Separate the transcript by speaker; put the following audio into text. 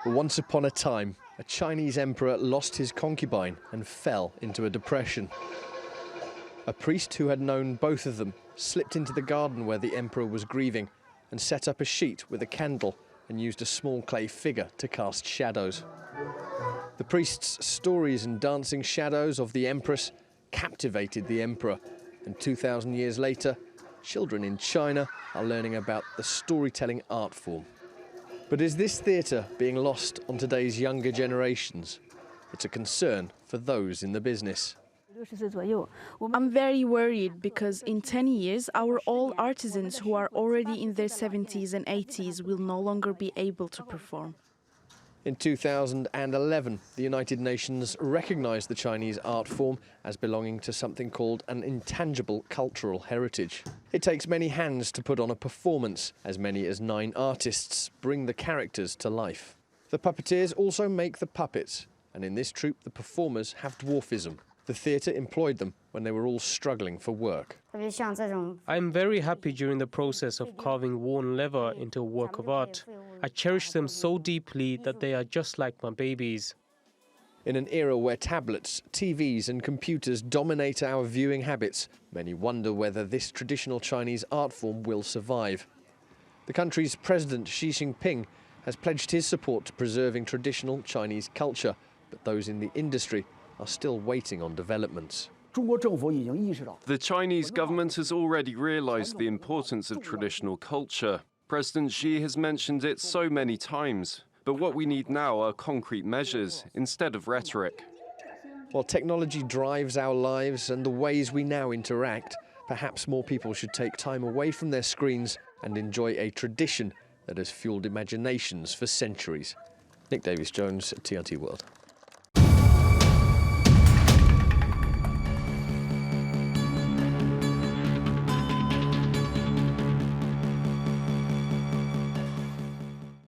Speaker 1: Once upon a time, a Chinese emperor lost his concubine and fell into a depression. A priest who had known both of them slipped into the garden where the emperor was grieving and set up a sheet with a candle and used a small clay figure to cast shadows. The priest's stories and dancing shadows of the empress captivated the emperor, and 2,000 years later, children in China are learning about the storytelling art form. But is this theatre being lost on today's younger generations? It's a concern for those in the business.
Speaker 2: I'm very worried because in 10 years, our old artisans who are already in their 70s and 80s will no longer be able to perform.
Speaker 1: In 2011, the United Nations recognised the Chinese art form as belonging to something called an intangible cultural heritage. It takes many hands to put on a performance. As many as 9 artists bring the characters to life. The puppeteers also make the puppets, and in this troupe the performers have dwarfism. The theatre employed them when they were all struggling for work.
Speaker 3: I'm very happy during the process of carving worn leather into a work of art. I cherish them so deeply that they are just like my babies.
Speaker 1: In an era where tablets, TVs and computers dominate our viewing habits, many wonder whether this traditional Chinese art form will survive. The country's President Xi Jinping has pledged his support to preserving traditional Chinese culture, but those in the industry are still waiting on developments.
Speaker 4: The Chinese government has already realized the importance of traditional culture. President Xi has mentioned it so many times, but what we need now are concrete measures instead of rhetoric.
Speaker 1: While technology drives our lives and the ways we now interact, perhaps more people should take time away from their screens and enjoy a tradition that has fueled imaginations for centuries. Nick Davies-Jones, TRT World.